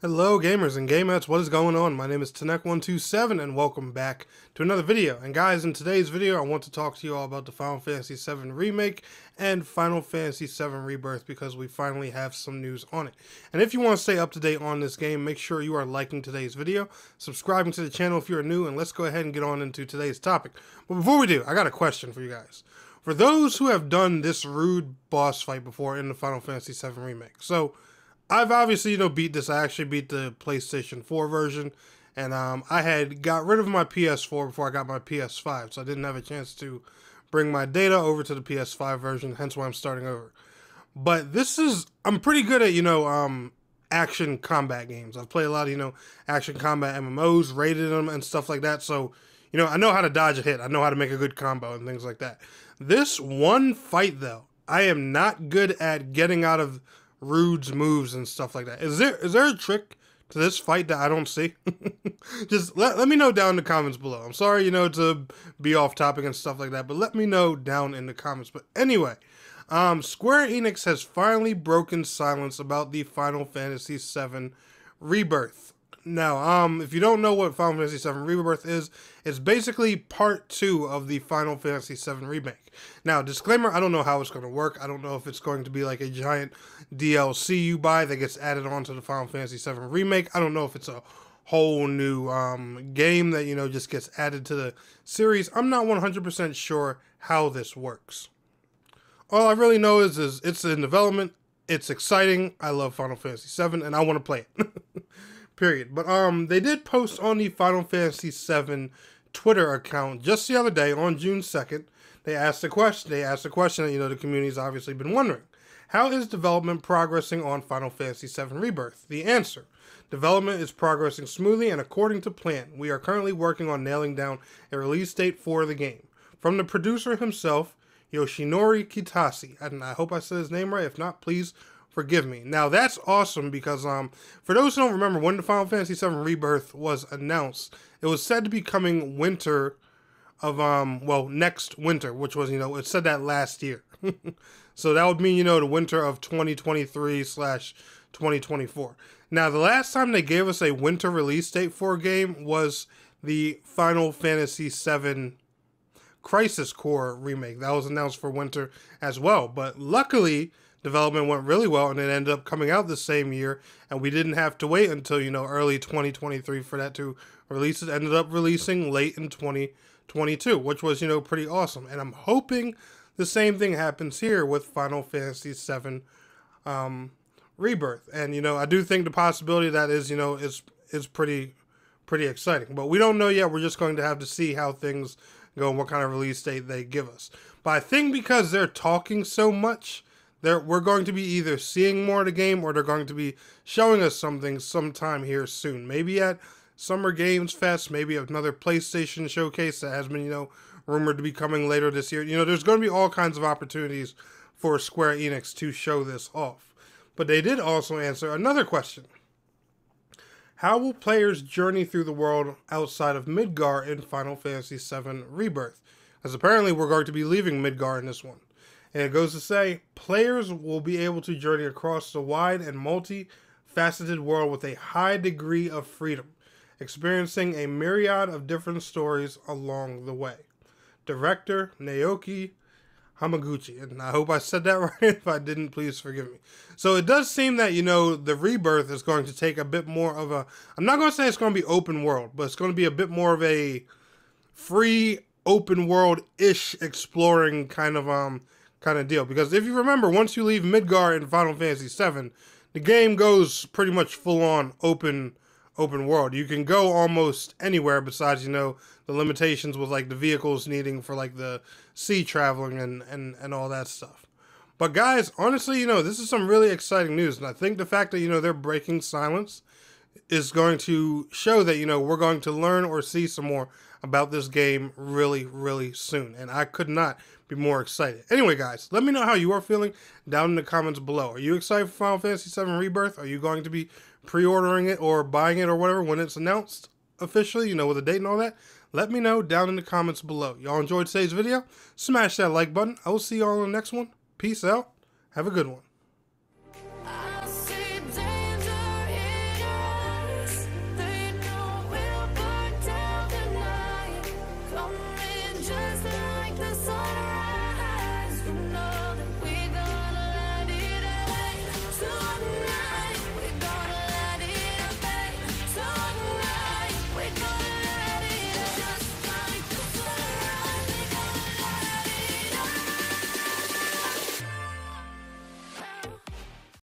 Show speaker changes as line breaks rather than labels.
Hello gamers and gamettes, what is going on? My name is Tanek127 and welcome back to another video. And guys, in today's video I want to talk to you all about the Final Fantasy VII Remake and Final Fantasy VII Rebirth because we finally have some news on it. And if you want to stay up to date on this game, make sure you are liking today's video, subscribing to the channel if you're new, and let's go ahead and get on into today's topic. But before we do, I got a question for you guys. For those who have done this rude boss fight before in the Final Fantasy VII Remake, so I've obviously, beat this. I actually beat the PlayStation 4 version, and I had got rid of my PS4 before I got my PS5, so I didn't have a chance to bring my data over to the PS5 version, hence why I'm starting over. But I'm pretty good at, action combat games. I've played a lot of, action combat MMOs, rated them, and stuff like that, so, I know how to dodge a hit. I know how to make a good combo and things like that. This one fight, though, I am not good at getting out of Rude's moves and stuff like that. Is there a trick to this fight that I don't see? Just let me know down in the comments below. I'm sorry, to be off topic and stuff like that, but let me know down in the comments. But anyway, Square Enix has finally broken silence about the Final Fantasy VII Rebirth. Now, if you don't know what Final Fantasy VII Rebirth is, it's basically part 2 of the Final Fantasy VII Remake. Now, disclaimer, I don't know how it's going to work. I don't know if it's going to be like a giant DLC you buy that gets added onto the Final Fantasy VII Remake. I don't know if it's a whole new game that, just gets added to the series. I'm not 100% sure how this works. All I really know is it's in development. It's exciting. I love Final Fantasy VII, and I want to play it. Period. But they did post on the Final Fantasy VII Twitter account just the other day on June 2nd. They asked a question. They asked a question that the community's obviously been wondering. How is development progressing on Final Fantasy VII Rebirth? The answer: development is progressing smoothly and according to plan. We are currently working on nailing down a release date for the game. From the producer himself, Yoshinori Kitase. And I hope I said his name right. If not, please forgive me. Now, that's awesome because, for those who don't remember, when the Final Fantasy VII Rebirth was announced, it was said to be coming winter of, next winter, which was, it said that last year. So that would mean, the winter of 2023/2024. Now, the last time they gave us a winter release date for a game was the Final Fantasy VII Crisis Core remake. That was announced for winter as well. But luckily, development went really well, and it ended up coming out the same year, and we didn't have to wait until, early 2023 for that to release. It ended up releasing late in 2022, which was, pretty awesome. And I'm hoping the same thing happens here with Final Fantasy VII Rebirth. And, I do think the possibility of that is pretty exciting. But we don't know yet. We're just going to have to see how things go and what kind of release date they give us. But I think because they're talking so much, we're going to be either seeing more of the game or they're going to be showing us something sometime here soon. Maybe at Summer Games Fest, maybe another PlayStation showcase that has been, rumored to be coming later this year. There's going to be all kinds of opportunities for Square Enix to show this off. But they did also answer another question. How will players journey through the world outside of Midgar in Final Fantasy VII Rebirth? Because apparently we're going to be leaving Midgar in this one. And it goes to say, players will be able to journey across the wide and multi-faceted world with a high degree of freedom, experiencing a myriad of different stories along the way. Director Naoki Hamaguchi. And I hope I said that right. If I didn't, please forgive me. So it does seem that, the Rebirth is going to take a bit more of a... I'm not going to say it's going to be open world, but it's going to be a bit more of a free, open world-ish exploring kind of deal. Because if you remember, once you leave Midgar in Final Fantasy VII, the game goes pretty much full-on open world. You can go almost anywhere besides, the limitations with, the vehicles needing for, the sea traveling and all that stuff. But, guys, honestly, this is some really exciting news. And I think the fact that, they're breaking silence is going to show that, we're going to learn or see some more about this game really, really soon. And I could not be more excited. Anyway, guys, let me know how you are feeling down in the comments below. Are you excited for Final Fantasy VII Rebirth? Are you going to be pre-ordering it or buying it or whatever when it's announced officially, with a date and all that? Let me know down in the comments below. Y'all enjoyed today's video? Smash that like button. I will see y'all in the next one. Peace out. Have a good one.